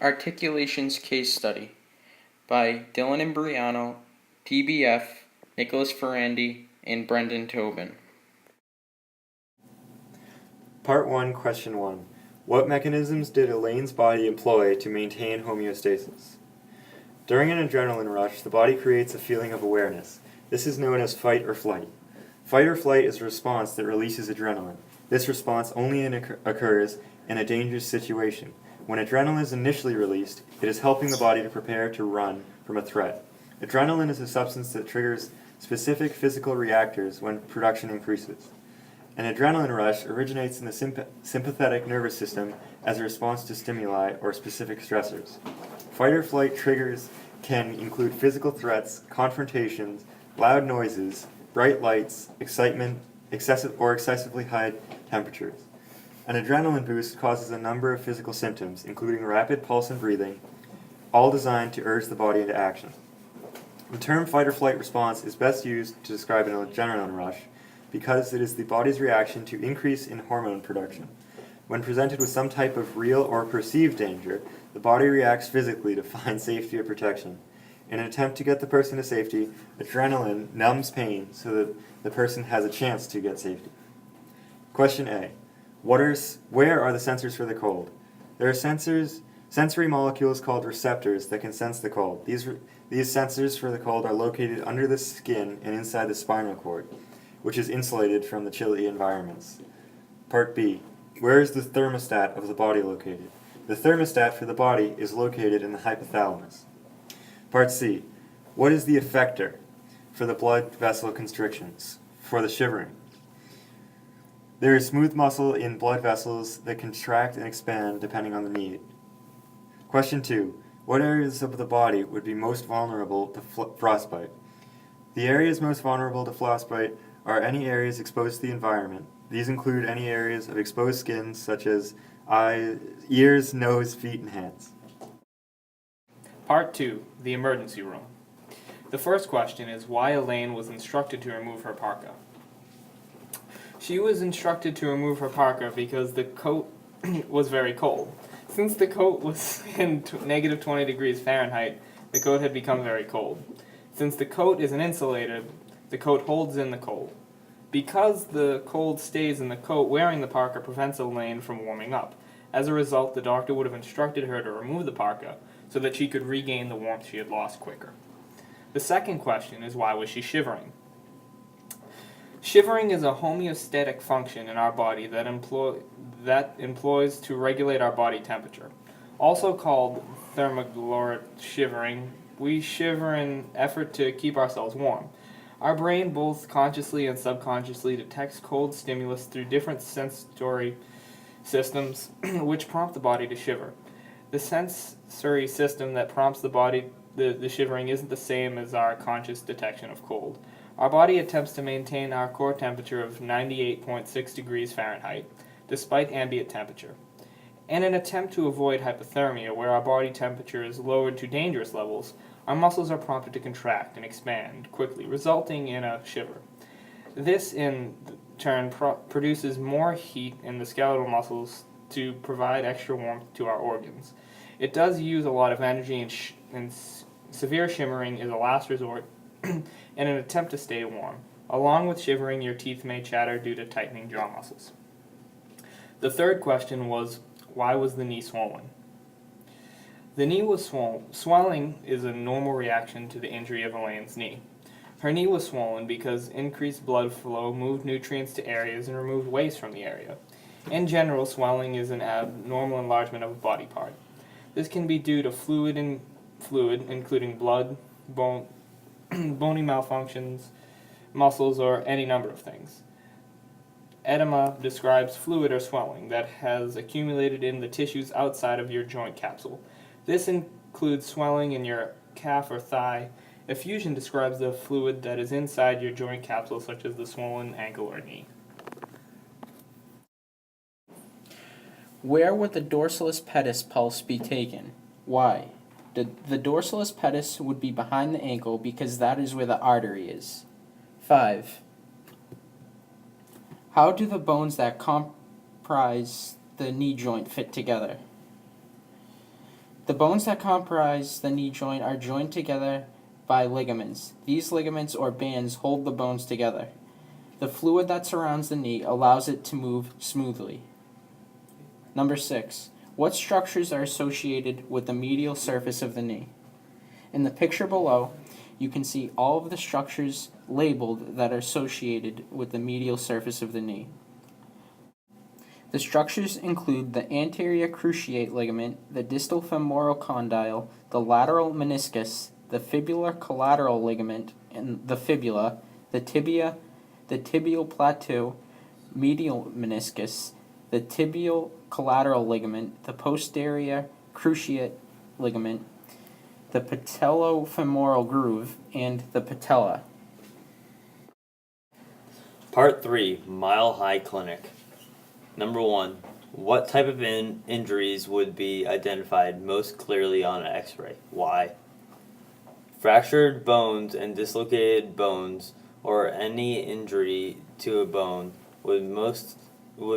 Articulation's Case Study by Dylan Imbriano, TBF, Nicholas Ferrandi, and Brendan Tobin. Part 1, Question 1. What mechanisms did Elaine's body employ to maintain homeostasis? During an adrenaline rush, the body creates a feeling of awareness. This is known as fight or flight. Fight or flight is a response that releases adrenaline. This response only occurs in a dangerous situation. When adrenaline is initially released, it is helping the body to prepare to run from a threat. Adrenaline is a substance that triggers specific physical reactors when production increases. An adrenaline rush originates in the sympathetic nervous system as a response to stimuli or specific stressors. Fight or flight triggers can include physical threats, confrontations, loud noises, bright lights, excitement, excessively high temperatures. An adrenaline boost causes a number of physical symptoms, including rapid pulse and breathing, all designed to urge the body into action. The term fight or flight response is best used to describe an adrenaline rush because it is the body's reaction to increase in hormone production. When presented with some type of real or perceived danger, the body reacts physically to find safety or protection. In an attempt to get the person to safety, adrenaline numbs pain so that the person has a chance to get safety. Question A. Where are the sensors for the cold? There are sensory molecules called receptors that can sense the cold. These sensors for the cold are located under the skin and inside the spinal cord, which is insulated from the chilly environments. Part B. Where is the thermostat of the body located? The thermostat for the body is located in the hypothalamus. Part C. What is the effector for the blood vessel constrictions, for the shivering? There is smooth muscle in blood vessels that contract and expand depending on the need. Question 2. What areas of the body would be most vulnerable to frostbite? The areas most vulnerable to frostbite are any areas exposed to the environment. These include any areas of exposed skin such as eyes, ears, nose, feet, and hands. Part 2. The Emergency Room. The first question is why Elaine was instructed to remove her parka. She was instructed to remove her parka because the coat was very cold. Since the coat was in negative 20 degrees Fahrenheit, the coat had become very cold. Since the coat is an insulator, the coat holds in the cold. Because the cold stays in the coat, wearing the parka prevents Elaine from warming up. As a result, the doctor would have instructed her to remove the parka so that she could regain the warmth she had lost quicker. The second question is why was she shivering? Shivering is a homeostatic function in our body that employs to regulate our body temperature. Also called thermoglotic shivering, we shiver in effort to keep ourselves warm. Our brain, both consciously and subconsciously, detects cold stimulus through different sensory systems which prompt the body to shiver. The sensory system that prompts the body the shivering isn't the same as our conscious detection of cold. Our body attempts to maintain our core temperature of 98.6 degrees Fahrenheit, despite ambient temperature. In an attempt to avoid hypothermia, where our body temperature is lowered to dangerous levels, our muscles are prompted to contract and expand quickly, resulting in a shiver. This, in turn, produces more heat in the skeletal muscles to provide extra warmth to our organs. It does use a lot of energy, and severe shivering is a last resort in an attempt to stay warm. Along with shivering, your teeth may chatter due to tightening jaw muscles. The third question was, why was the knee swollen? The knee was swollen. Swelling is a normal reaction to the injury of Elaine's knee. Her knee was swollen because increased blood flow moved nutrients to areas and removed waste from the area. In general, swelling is an abnormal enlargement of a body part. This can be due to fluid, including blood, bony malfunctions, muscles, or any number of things. Edema describes fluid or swelling that has accumulated in the tissues outside of your joint capsule. This includes swelling in your calf or thigh. Effusion describes the fluid that is inside your joint capsule, such as the swollen ankle or knee. Where would the dorsalis pedis pulse be taken? Why? The dorsalis pedis would be behind the ankle because that is where the artery is. 5. How do the bones that comprise the knee joint fit together? The bones that comprise the knee joint are joined together by ligaments. These ligaments or bands hold the bones together. The fluid that surrounds the knee allows it to move smoothly. Number 6. What structures are associated with the medial surface of the knee? In the picture below, you can see all of the structures labeled that are associated with the medial surface of the knee. The structures include the anterior cruciate ligament, the distal femoral condyle, the lateral meniscus, the fibular collateral ligament, and the fibula, the tibia, the tibial plateau, medial meniscus, the tibial collateral ligament, the posterior cruciate ligament, the patellofemoral groove, and the patella. Part 3, Mile High Clinic. Number 1. What type of injuries would be identified most clearly on an x-ray? Why? Fractured bones and dislocated bones or any injury to a bone would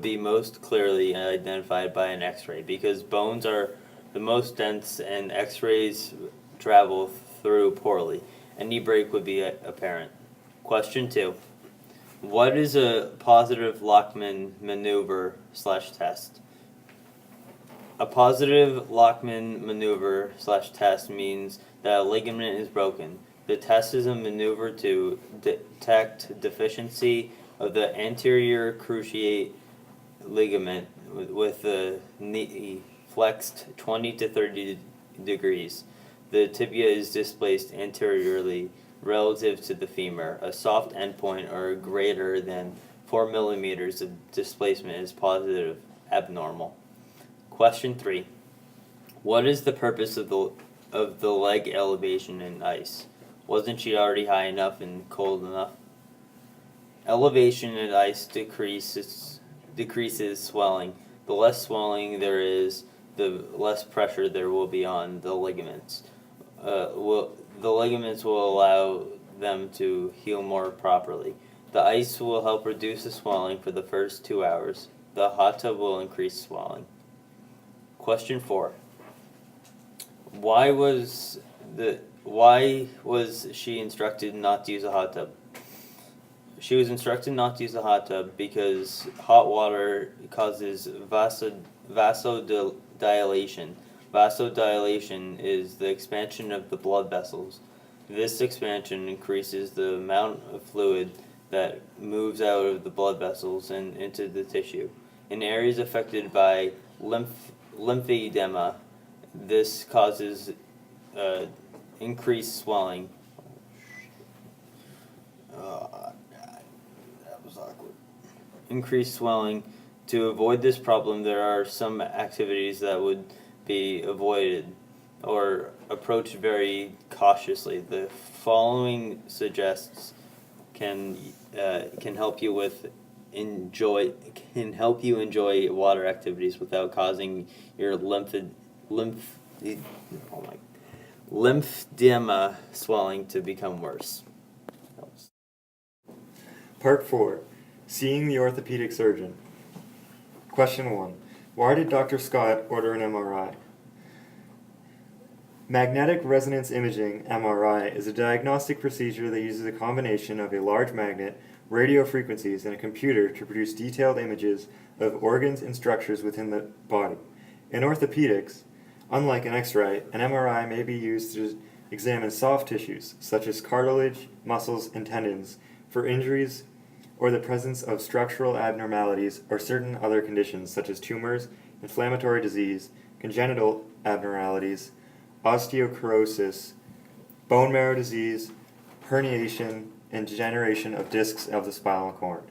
be most clearly identified by an x-ray because bones are the most dense and x-rays travel through poorly. Any break would be apparent. Question 2. What is a positive Lockman maneuver / test? A positive Lockman maneuver / test means that a ligament is broken. The test is a maneuver to detect deficiency of the anterior cruciate ligament with the knee flexed 20 to 30 degrees. The tibia is displaced anteriorly relative to the femur. A soft endpoint or greater than 4 millimeters of displacement is positive abnormal. Question 3. What is the purpose of the leg elevation in ice? Wasn't she already high enough and cold enough? Elevation in ice decreases swelling. The less swelling there is, the less pressure there will be on the ligaments. The ligaments will allow them to heal more properly. The ice will help reduce the swelling for the first 2 hours. The hot tub will increase swelling. Question 4. Why was she instructed not to use a hot tub? She was instructed not to use a hot tub because hot water causes vasodilation. Vasodilation is the expansion of the blood vessels. This expansion increases the amount of fluid that moves out of the blood vessels and into the tissue. In areas affected by lymphedema, this causes increased swelling. That was awkward. Increased swelling. To avoid this problem, there are some activities that would be avoided or approached very cautiously. The following suggests can help you enjoy water activities without causing your lymphedema swelling to become worse. Part 4. Seeing the orthopedic surgeon. Question 1. Why did Dr. Scott order an MRI? Magnetic resonance imaging, MRI, is a diagnostic procedure that uses a combination of a large magnet, radio frequencies, and a computer to produce detailed images of organs and structures within the body. In orthopedics, unlike an X-ray, an MRI may be used to examine soft tissues, such as cartilage, muscles, and tendons, for injuries or the presence of structural abnormalities or certain other conditions such as tumors, inflammatory disease, congenital abnormalities, osteoporosis, bone marrow disease, herniation, and degeneration of discs of the spinal cord.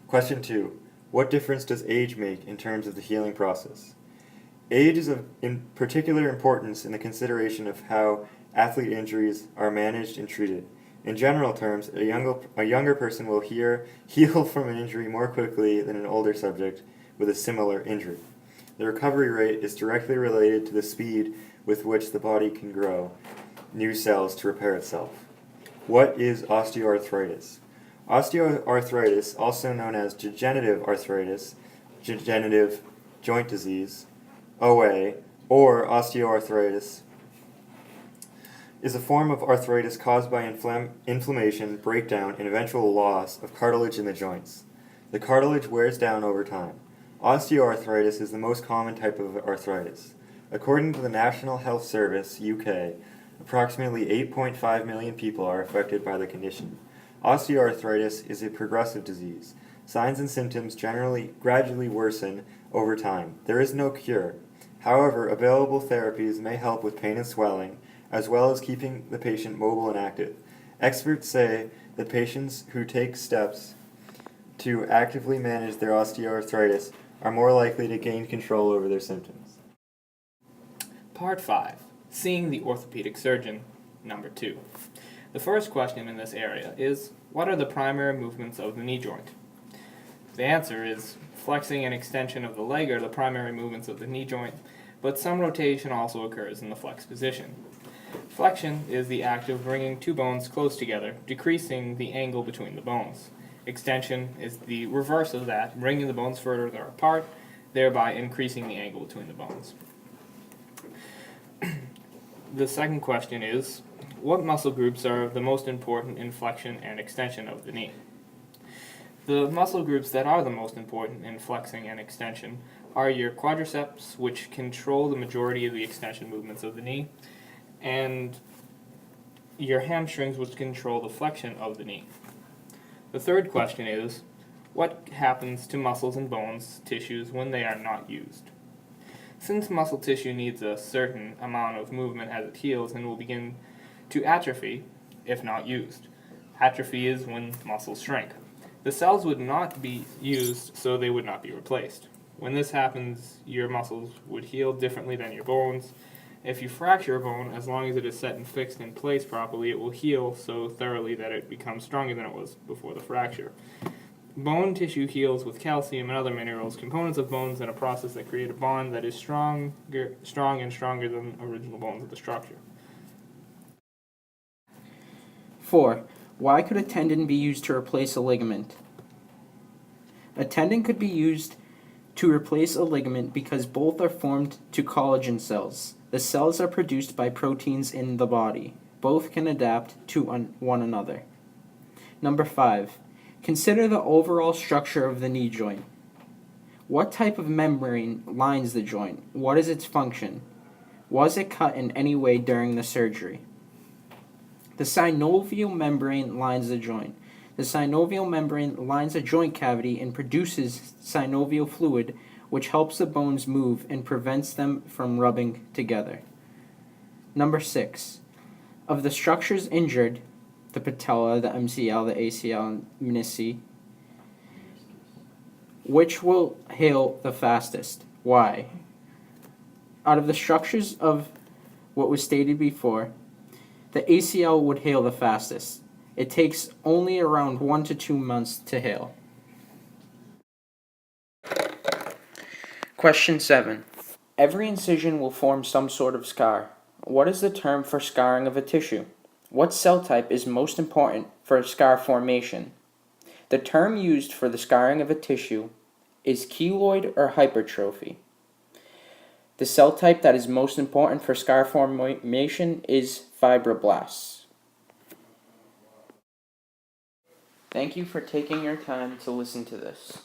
Question 2. What difference does age make in terms of the healing process? Age is of particular importance in the consideration of how athlete injuries are managed and treated. In general terms, a younger person will heal from an injury more quickly than an older subject with a similar injury. The recovery rate is directly related to the speed with which the body can grow new cells to repair itself. What is osteoarthritis? Osteoarthritis, also known as degenerative arthritis, degenerative joint disease, OA, or osteoarthritis, is a form of arthritis caused by inflammation, breakdown, and eventual loss of cartilage in the joints. The cartilage wears down over time. Osteoarthritis is the most common type of arthritis. According to the National Health Service, UK, approximately 8.5 million people are affected by the condition. Osteoarthritis is a progressive disease. Signs and symptoms gradually worsen over time. There is no cure. However, available therapies may help with pain and swelling, as well as keeping the patient mobile and active. Experts say that patients who take steps to actively manage their osteoarthritis are more likely to gain control over their symptoms. Part 5. Seeing the orthopedic surgeon, number 2. The first question in this area is, what are the primary movements of the knee joint? The answer is, flexing and extension of the leg are the primary movements of the knee joint, but some rotation also occurs in the flexed position. Flexion is the act of bringing two bones close together, decreasing the angle between the bones. Extension is the reverse of that, bringing the bones further apart, thereby increasing the angle between the bones. The second question is, what muscle groups are the most important in flexion and extension of the knee? The muscle groups that are the most important in flexing and extension are your quadriceps, which control the majority of the extension movements of the knee, and your hamstrings, which control the flexion of the knee. The third question is, what happens to muscles and bones tissues when they are not used? Since muscle tissue needs a certain amount of movement as it heals and will begin to atrophy if not used. Atrophy is when muscles shrink. The cells would not be used, so they would not be replaced. When this happens, your muscles would heal differently than your bones. If you fracture a bone, as long as it is set and fixed in place properly, it will heal so thoroughly that it becomes stronger than it was before the fracture. Bone tissue heals with calcium and other minerals, components of bones, in a process that create a bond that is strong and stronger than original bones of the structure. 4. Why could a tendon be used to replace a ligament? A tendon could be used to replace a ligament because both are formed to collagen cells. The cells are produced by proteins in the body. Both can adapt to one another. Number 5. Consider the overall structure of the knee joint. What type of membrane lines the joint? What is its function? Was it cut in any way during the surgery? The synovial membrane lines the joint. The synovial membrane lines a joint cavity and produces synovial fluid, which helps the bones move and prevents them from rubbing together. Number 6. Of the structures injured, the patella, the MCL, the ACL, and menisci, which will heal the fastest? Why? Out of the structures of what was stated before, the ACL would heal the fastest. It takes only around 1 to 2 months to heal. Question 7. Every incision will form some sort of scar. What is the term for scarring of a tissue? What cell type is most important for scar formation? The term used for the scarring of a tissue is keloid or hypertrophy. The cell type that is most important for scar formation is fibroblasts. Thank you for taking your time to listen to this.